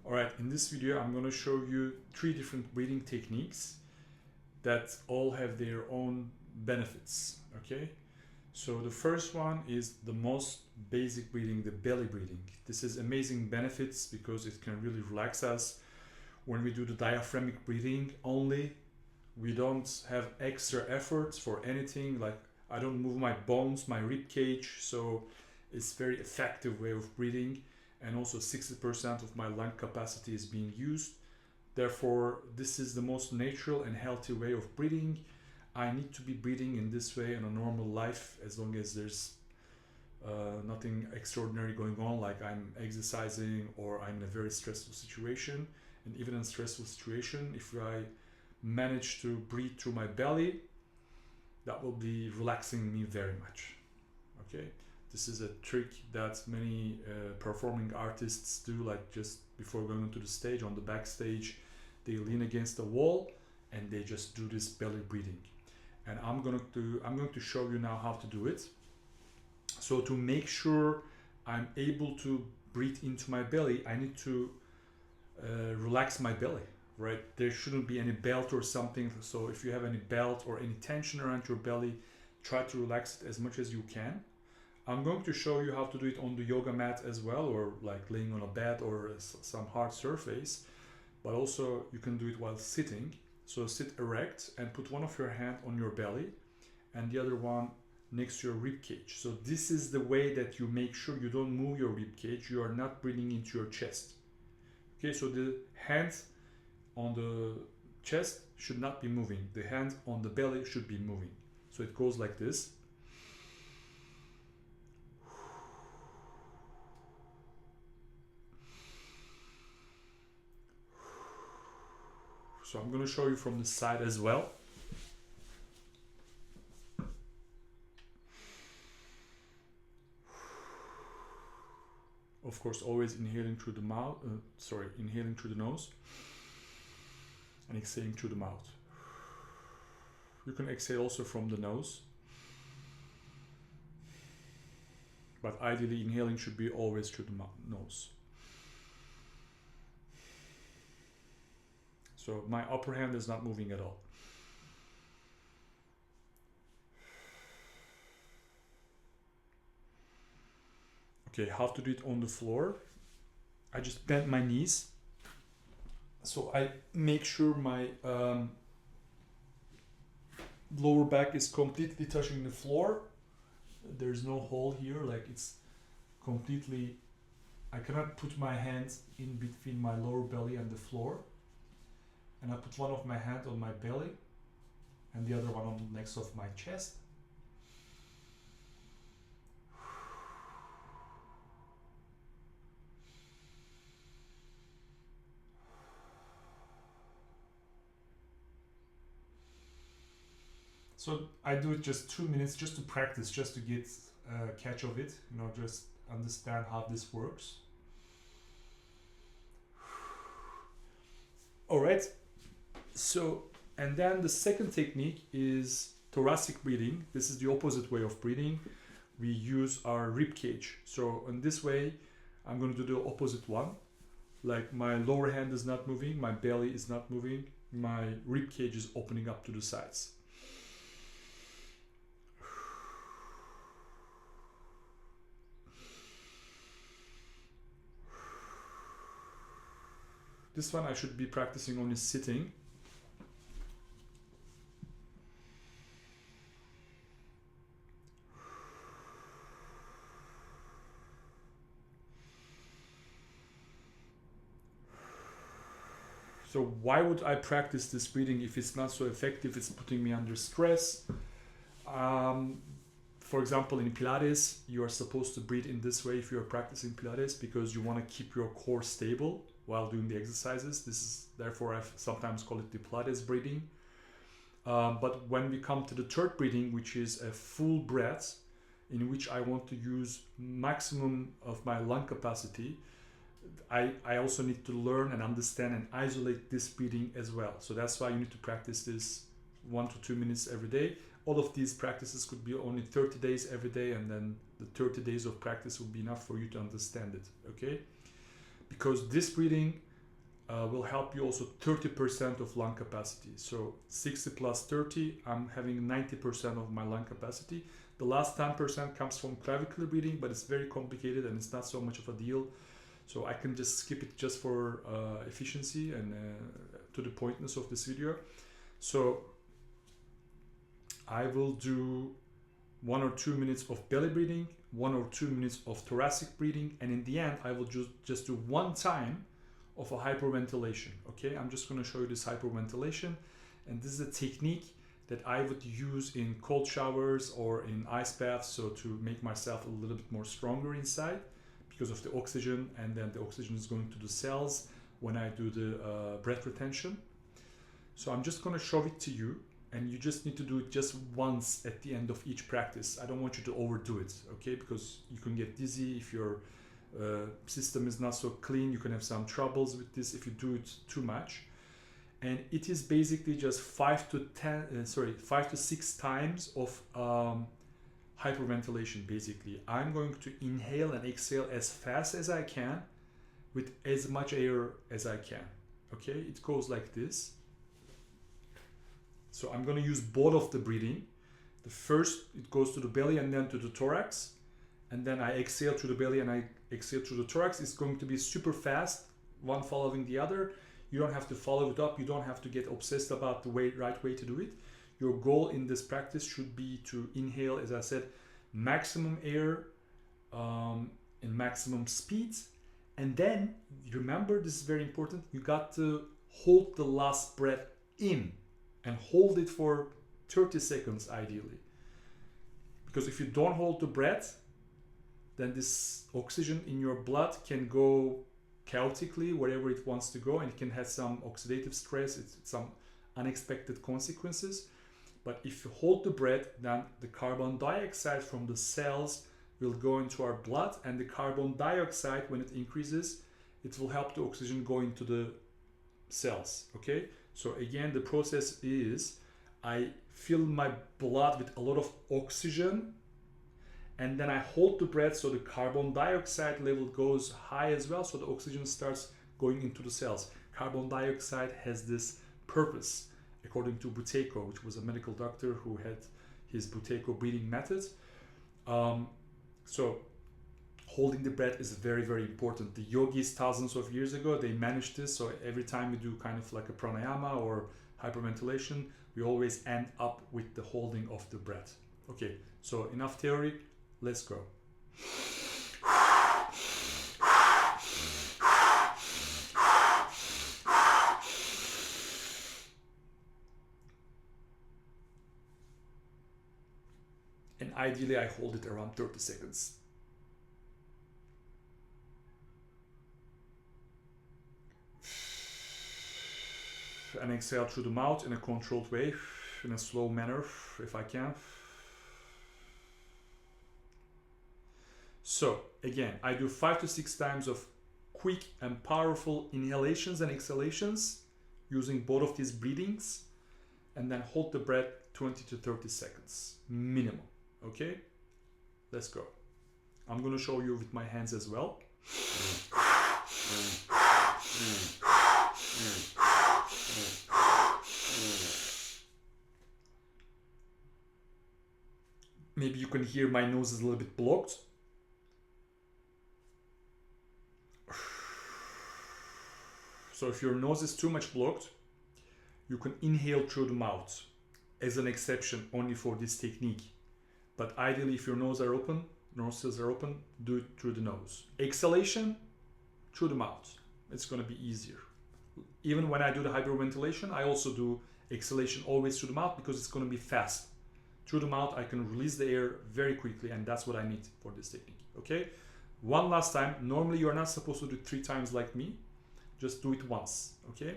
Alright, in this video I'm going to show you 3 different breathing techniques that all have their own benefits. Okay, so the first one is the most basic breathing, the belly breathing. This has amazing benefits because it can really relax us. When we do the diaphragmic breathing only, we don't have extra efforts for anything, like I don't move my bones, my rib cage, so it's very effective way of breathing. And also 60% of my lung capacity is being used. Therefore, this is the most natural and healthy way of breathing. I need to be breathing in this way in a normal life as long as there's nothing extraordinary going on, like I'm exercising or I'm in a very stressful situation. And even in a stressful situation, if I manage to breathe through my belly, that will be relaxing me very much. Okay, this is a trick that many performing artists do, like just before going onto the stage, on the backstage, they lean against the wall and they just do this belly breathing. And I'm going to show you now how to do it. So to make sure I'm able to breathe into my belly, I need to relax my belly, right? There shouldn't be any belt or something. So if you have any belt or any tension around your belly, try to relax it as much as you can. I'm going to show you how to do it on the yoga mat as well, or like laying on a bed or some hard surface, but also you can do it while sitting. So sit erect and put one of your hand on your belly and the other one next to your rib cage. So this is the way that you make sure you don't move your rib cage. You are not breathing into your chest. Okay, so the hands on the chest should not be moving. The hand on the belly should be moving. So it goes like this. So I'm going to show you from the side as well. Of course, always inhaling through the mouth, inhaling through the nose and exhaling through the mouth. You can exhale also from the nose, but ideally inhaling should be always through the nose. So my upper hand is not moving at all. Okay, how to do it on the floor? I just bend my knees. So I make sure my lower back is completely touching the floor. There's no hole here, like it's completely, I cannot put my hands in between my lower belly and the floor. And I put one of my hands on my belly and the other one on next of my chest. So I do it just 2 minutes just to practice, just to get a catch of it, just understand how this works. All right. So, and then the second technique is thoracic breathing. This is the opposite way of breathing. We use our rib cage. So in this way, I'm going to do the opposite one. Like my lower hand is not moving, my belly is not moving, my rib cage is opening up to the sides. This one I should be practicing only sitting. So why would I practice this breathing if it's not so effective? It's putting me under stress. For example, in Pilates, you are supposed to breathe in this way if you are practicing Pilates because you want to keep your core stable while doing the exercises. This is therefore I sometimes call it the Pilates breathing. But when we come to the third breathing, which is a full breath, in which I want to use maximum of my lung capacity, I also need to learn and understand and isolate this breathing as well. So that's why you need to practice this 1 to 2 minutes every day. All of these practices could be only 30 days every day, and then the 30 days of practice will be enough for you to understand it, okay? Because this breathing will help you also 30% of lung capacity. So 60 plus 30, I'm having 90% of my lung capacity. The last 10% comes from clavicular breathing, but it's very complicated and it's not so much of a deal. So I can just skip it just for efficiency and to the pointness of this video. So I will do 1 or 2 minutes of belly breathing, 1 or 2 minutes of thoracic breathing, and in the end I will just do 1 time of a hyperventilation. Okay, I'm just going to show you this hyperventilation, and this is a technique that I would use in cold showers or in ice baths, so to make myself a little bit more stronger inside because of the oxygen, and then the oxygen is going to the cells when I do the breath retention. So I'm just going to show it to you, and you just need to do it just once at the end of each practice. I don't want you to overdo it, okay, because you can get dizzy if your system is not so clean. You can have some troubles with this if you do it too much. And it is basically just 5 to 6 times of hyperventilation. Basically, I'm going to inhale and exhale as fast as I can with as much air as I can. Okay, it goes like this. So I'm going to use both of the breathing. The first, it goes to the belly and then to the thorax, and then I exhale through the belly and I exhale through the thorax. It's going to be super fast, one following the other. You don't have to follow it up. You don't have to get obsessed about the right way to do it. Your goal in this practice should be to inhale, as I said, maximum air in maximum speed. And then, remember, this is very important, you got to hold the last breath in and hold it for 30 seconds ideally. Because if you don't hold the breath, then this oxygen in your blood can go chaotically wherever it wants to go, and it can have some oxidative stress, it's some unexpected consequences. But if you hold the breath, then the carbon dioxide from the cells will go into our blood, and the carbon dioxide, when it increases, it will help the oxygen go into the cells. Okay, so again, the process is I fill my blood with a lot of oxygen, and then I hold the breath so the carbon dioxide level goes high as well, so the oxygen starts going into the cells. Carbon dioxide has this purpose, according to Buteyko, which was a medical doctor who had his Buteyko breathing methods. So holding the breath is very, very important. The yogis thousands of years ago, they managed this, so every time we do kind of like a pranayama or hyperventilation, we always end up with the holding of the breath. Okay, so enough theory. Let's go. And ideally, I hold it around 30 seconds. And exhale through the mouth in a controlled way, in a slow manner, if I can. So again, I do 5 to 6 times of quick and powerful inhalations and exhalations using both of these breathings, and then hold the breath 20 to 30 seconds minimum. Okay, let's go. I'm going to show you with my hands as well. Maybe you can hear my nose is a little bit blocked. So if your nose is too much blocked, you can inhale through the mouth as an exception only for this technique. But ideally, if your nostrils are open, do it through the nose. Exhalation through the mouth. It's going to be easier. Even when I do the hyperventilation, I also do exhalation always through the mouth because it's going to be fast. Through the mouth, I can release the air very quickly, and that's what I need for this technique. Okay? One last time. Normally, you are not supposed to do it 3 times like me. Just do it once. Okay?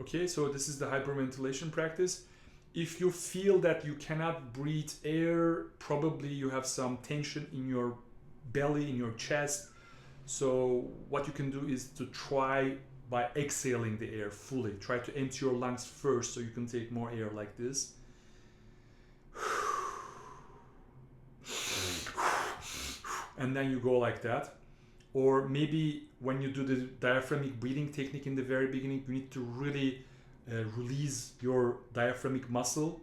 Okay, so this is the hyperventilation practice. If you feel that you cannot breathe air, probably you have some tension in your belly, in your chest. So what you can do is to try by exhaling the air fully. Try to empty your lungs first so you can take more air like this. And then you go like that. Or maybe when you do the diaphragmic breathing technique in the very beginning, you need to really release your diaphragm muscle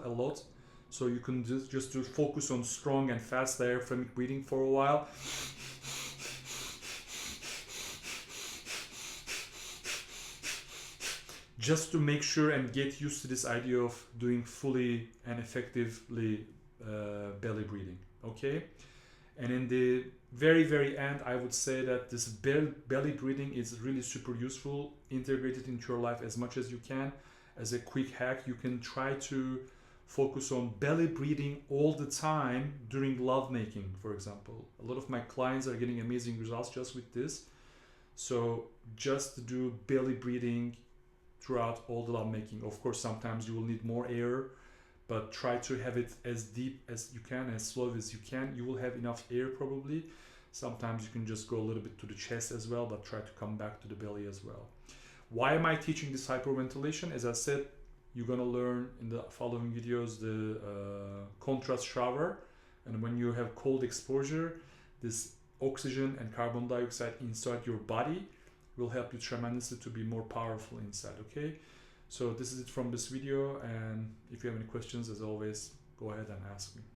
a lot. So you can just to focus on strong and fast diaphragmic breathing for a while. Just to make sure and get used to this idea of doing fully and effectively belly breathing. Okay? And in the very end, I would say that this belly breathing is really super useful. Integrate it into your life as much as you can. As a quick hack, you can try to focus on belly breathing all the time during lovemaking, for example. A lot of my clients are getting amazing results just with this. So just do belly breathing throughout all the lovemaking. Of course, sometimes you will need more air, but try to have it as deep as you can, as slow as you can. You will have enough air probably. Sometimes you can just go a little bit to the chest as well, but try to come back to the belly as well. Why am I teaching this hyperventilation? As I said, you're gonna learn in the following videos the contrast shower. And when you have cold exposure, this oxygen and carbon dioxide inside your body will help you tremendously to be more powerful inside, okay? So this is it from this video, and if you have any questions, as always, go ahead and ask me.